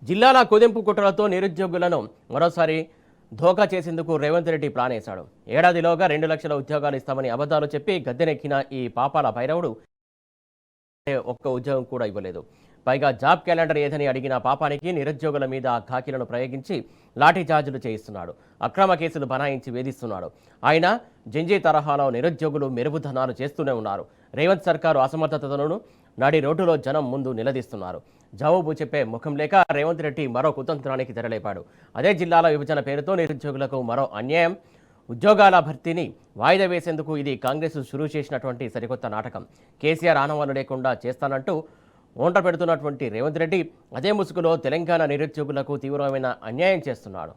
జిల్లాల కుదింపు కుట్రలతో నిరుద్యోగులను మరోసారి ధోకా చేసేందుకు రేవంత్ రెడ్డి ప్లాన్ వేశాడు. ఏడాదిలోగా 2 లక్షల ఉద్యోగాలు ఇస్తామని అబద్ధాలు చెప్పి గద్దెనెక్కిన ఈ పాపాల భైరవుడు ఒక్క ఉద్యోగం కూడా ఇవ్వలేదు. పైగా జాబ్ క్యాలెండర్ ఏదని అడిగిన పాపానికి నిరుద్యోగుల మీద ఖాకీలను ప్రయోగించి లాఠీ చార్జీలు చేయిస్తున్నాడు. అక్రమ కేసులు బనాయించి వేధిస్తున్నాడు. ఆయన జంజీ తరహాలో నిరుద్యోగులు మెరుగుదనాలు చేస్తూనే ఉన్నారు. రేవంత్ సర్కారు అసమర్థతను నడి రోడ్డులో జనం ముందు నిలదీస్తున్నారు. జవాబు చెప్పే ముఖం లేక రేవంత్ రెడ్డి మరో కుతంత్రానికి తెరలేపాడు. అదే జిల్లాల విభజన పేరుతో నిరుద్యోగులకు మరో అన్యాయం. ఉద్యోగాల భర్తీని వాయిదా వేసేందుకు ఇది కాంగ్రెస్ షురూ చేసినటువంటి సరికొత్త నాటకం. కేసీఆర్ ఆనవాళ్లు లేకుండా చేస్తానంటూ ఓంట పెడుతున్నటువంటి రేవంత్ రెడ్డి అదే ముసుగులో తెలంగాణ నిరుద్యోగులకు తీవ్రమైన అన్యాయం చేస్తున్నాడు.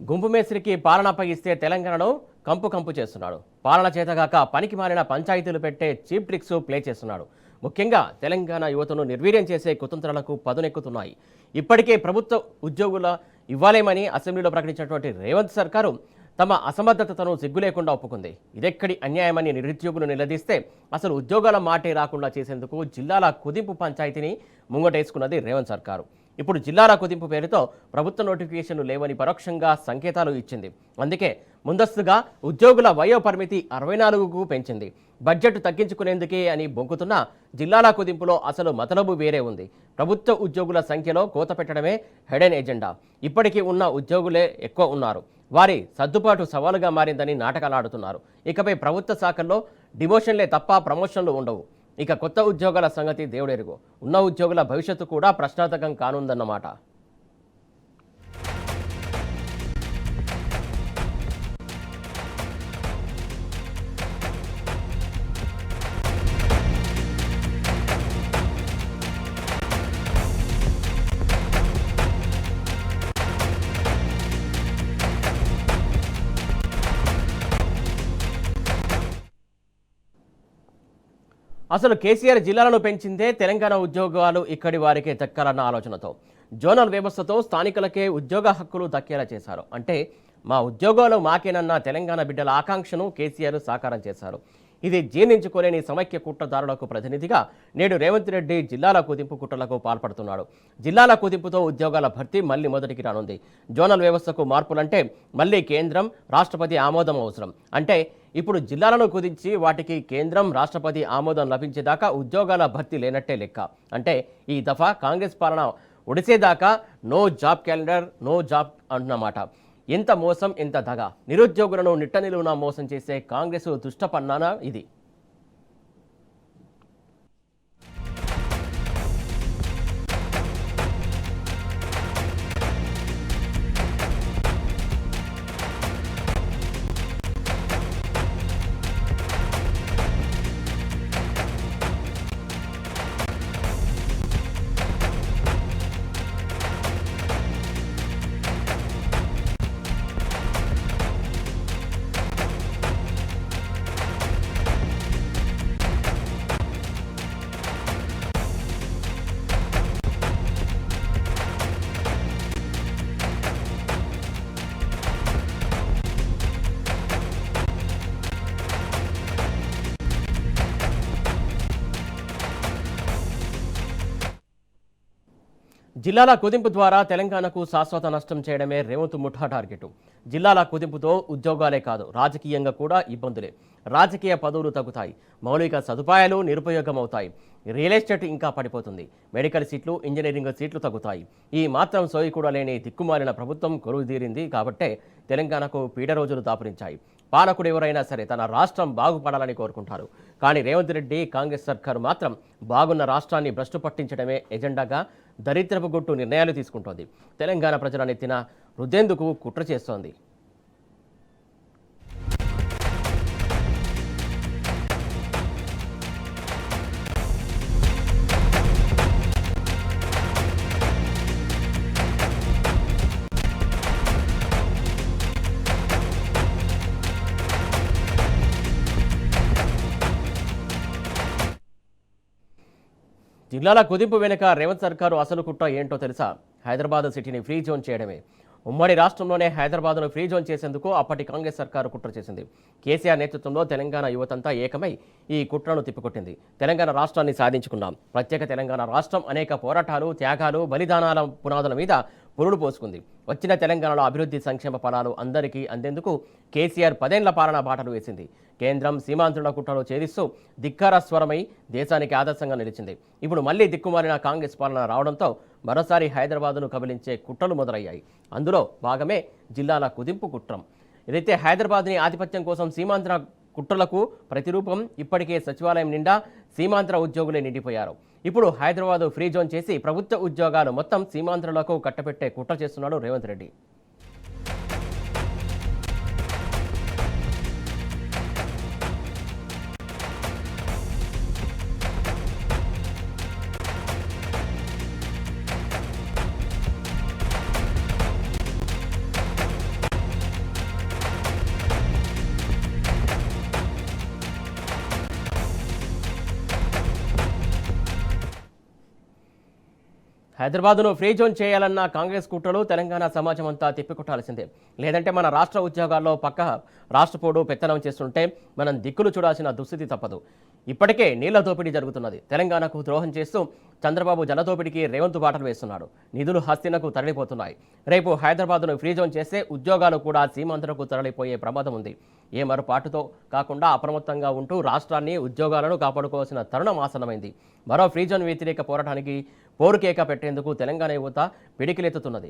గుంపు మేస్త్రికి పాలన అప్పగిస్తే తెలంగాణలో కంపు చేస్తున్నాడు. పాలన చేతగాక పనికి మారిన పంచాయతీలు పెట్టే చీప్ ట్రిక్స్ ప్లే చేస్తున్నాడు. ముఖ్యంగా తెలంగాణ యువతను నిర్వీర్యం చేసే కుతంత్రాలకు పదునెక్కుతున్నాయి. ఇప్పటికే ప్రభుత్వ ఉద్యోగుల ఇవ్వాలేమని అసెంబ్లీలో ప్రకటించినటువంటి రేవంత్ సర్కారు తమ అసమర్థతను సిగ్గు లేకుండా ఒప్పుకుంది. ఇదెక్కడి అన్యాయమని నిరుద్యోగులు నిలదీస్తే అసలు ఉద్యోగాల మాటే రాకుండా చేసేందుకు జిల్లాల కుదింపు పంచాయతీని ముంగటేసుకున్నది రేవంత్ సర్కారు. ఇప్పుడు జిల్లాల కుదింపు పేరుతో ప్రభుత్వ నోటిఫికేషన్లు లేవని పరోక్షంగా సంకేతాలు ఇచ్చింది. అందుకే ముందస్తుగా ఉద్యోగుల వయో పరిమితి 64కు పెంచింది. బడ్జెట్ తగ్గించుకునేందుకే అని బొంకుతున్న జిల్లాల కుదింపులో అసలు మతలబు వేరే ఉంది. ప్రభుత్వ ఉద్యోగుల సంఖ్యలో కోత పెట్టడమే హెడెన్ ఎజెండా. ఇప్పటికీ ఉన్న ఉద్యోగులే ఎక్కువ ఉన్నారు. వారి సర్దుబాటు సవాలుగా మారిందని నాటకాలాడుతున్నారు. ఇకపై ప్రభుత్వ శాఖల్లో డిమోషన్లే తప్ప ప్రమోషన్లు ఉండవు. ఇక కొత్త ఉద్యోగాల సంగతి దేవుడెరుగు. ఉన్న ఉద్యోగుల భవిష్యత్తు కూడా ప్రశ్నార్థకం కానుందన్నమాట. అసలు కేసీఆర్ జిల్లాలను పెంచిందే తెలంగాణ ఉద్యోగాలు ఇక్కడి వారికే దక్కాలన్న ఆలోచనతో. జోనల్ వ్యవస్థతో స్థానికులకే ఉద్యోగ హక్కులు దక్కేలా చేశారు. అంటే మా ఉద్యోగాలు మాకేనన్న తెలంగాణ బిడ్డల ఆకాంక్షను కేసీఆర్ సాకారం చేశారు. ఇది జీర్ణించుకోలేని సమైక్య కుట్రదారులకు ప్రతినిధిగా నేడు రేవంత్ రెడ్డి జిల్లాల కుదింపు కుట్రలకు పాల్పడుతున్నాడు. జిల్లాల కుదింపుతో ఉద్యోగాల భర్తీ మళ్లీ మొదటికి రానుంది. జోనల్ వ్యవస్థకు మార్పులంటే మళ్లీ కేంద్రం, రాష్ట్రపతి ఆమోదం అవసరం. అంటే ఇప్పుడు జిల్లాలను కుదించి వాటికి కేంద్రం, రాష్ట్రపతి ఆమోదం లభించేదాకా ఉద్యోగాల భర్తీ లేనట్టే లెక్క. అంటే ఈ దఫా కాంగ్రెస్ పాలన ఒడిసేదాకా no job calendar, no job అంటున్నమాట. ఎంత మోసం, ఎంత దగ. నిరుద్యోగులను నిట్టనిలువునా మోసం చేసే కాంగ్రెస్ దుష్టపన్నానా ఇది. జిల్లాల కుదింపు ద్వారా తెలంగాణకు శాశ్వత నష్టం చేయడమే రేవంత్ ముఠా టార్గెట్. జిల్లాల కుదింపుతో ఉద్యోగాలే కాదు, రాజకీయంగా కూడా ఇబ్బందులే. రాజకీయ పదవులు తగ్గుతాయి, మౌలిక సదుపాయాలు నిరుపయోగమవుతాయి, రియల్ ఎస్టేట్ ఇంకా పడిపోతుంది, మెడికల్ సీట్లు, ఇంజనీరింగ్ సీట్లు తగ్గుతాయి. ఈ మాత్రం సోయి కూడా లేని దిక్కుమాలిన ప్రభుత్వం కొలువుదీరింది కాబట్టే తెలంగాణకు పీడ రోజులు దాపురించాయి. పాలకుడు ఎవరైనా సరే తన రాష్ట్రం బాగుపడాలని కోరుకుంటారు. కానీ రేవంత్ రెడ్డి, కాంగ్రెస్ సర్కారు మాత్రం బాగున్న రాష్ట్రాన్ని భ్రష్టు పట్టించడమే ఎజెండాగా దరిద్రపు గుట్టు నిర్ణయాలు తీసుకుంటోంది. తెలంగాణ ప్రజల నెత్తిన రుద్దేందుకు కుట్ర చేస్తోంది. జిల్లాల కుదింపు వెనుక రేవంత్ సర్కారు అసలు కుట్ర ఏంటో తెలుసా? హైదరాబాద్ సిటీని ఫ్రీ జోన్ చేయడమే. ఉమ్మడి రాష్ట్రంలోనే హైదరాబాద్ను ఫ్రీ జోన్ చేసేందుకు అప్పటి కాంగ్రెస్ సర్కారు కుట్ర చేసింది. కేసీఆర్ నేతృత్వంలో తెలంగాణ యువతంతా ఏకమై ఈ కుట్రను తిప్పికొట్టింది. తెలంగాణ రాష్ట్రాన్ని సాధించుకున్నాం. ప్రత్యేక తెలంగాణ రాష్ట్రం అనేక పోరాటాలు, త్యాగాలు, బలిదానాల పునాదుల మీద పురుడు పోసుకుంది. వచ్చిన తెలంగాణలో అభివృద్ధి సంక్షేమ ఫలాలు అందరికీ అందేందుకు కేసీఆర్ 10 ఏళ్ల పాలన బాటలు వేసింది. కేంద్రం సీమాంధ్రుల కుట్రలో ఛేదిస్తూ ధిక్కార స్వరమై దేశానికి ఆదర్శంగా నిలిచింది. ఇప్పుడు మళ్లీ దిక్కుమాలిన కాంగ్రెస్ పాలన రావడంతో మరోసారి హైదరాబాద్ను కబలించే కుట్రలు మొదలయ్యాయి. అందులో భాగమే జిల్లాల కుదింపు కుట్రం. ఏదైతే హైదరాబాద్ని ఆధిపత్యం కోసం సీమాంధ్ర కుట్రలకు ప్రతిరూపం. ఇప్పటికే సచివాలయం నిండా సీమాంధ్ర ఉద్యోగులే నిండిపోయారు. ఇప్పుడు హైదరాబాద్ ఫ్రీ జోన్ చేసి ప్రభుత్వ ఉద్యోగాలు మొత్తం సీమాంధ్రులకు కట్టబెట్టే కుట్ర చేస్తున్నాడు రేవంత్ రెడ్డి. హైదరాబాద్ను ఫ్రీ జోన్ చేయాలన్న కాంగ్రెస్ కుట్రలు తెలంగాణ సమాజం అంతా తిప్పికొట్టాల్సిందే. లేదంటే మన రాష్ట్ర ఉద్యోగాల్లో పక్క రాష్ట్రపోడు పెత్తనం చేస్తుంటే మనం దిక్కులు చూడాల్సిన దుస్థితి తప్పదు. ఇప్పటికే నీళ్ల దోపిడీ జరుగుతున్నది. తెలంగాణకు ద్రోహం చేస్తూ చంద్రబాబు జలదోపిడికి రేవంత్ బాటలు వేస్తున్నాడు. నిధులు హస్తినకు తరలిపోతున్నాయి. రేపు హైదరాబాద్ను ఫ్రీ జోన్ చేస్తే ఉద్యోగాలు కూడా సీమాంధ్రకు తరలిపోయే ప్రమాదం ఉంది. ఏ మరుపాటుతో కాకుండా అప్రమత్తంగా ఉంటూ రాష్ట్రాన్ని, ఉద్యోగాలను కాపాడుకోవాల్సిన తరుణం ఆసన్నమైంది. మరో ఫ్రీ జోన్ వ్యతిరేక పోరాటానికి పోరుకేక పెట్టేందుకు తెలంగాణ యువత పిడికిలెత్తుతున్నది.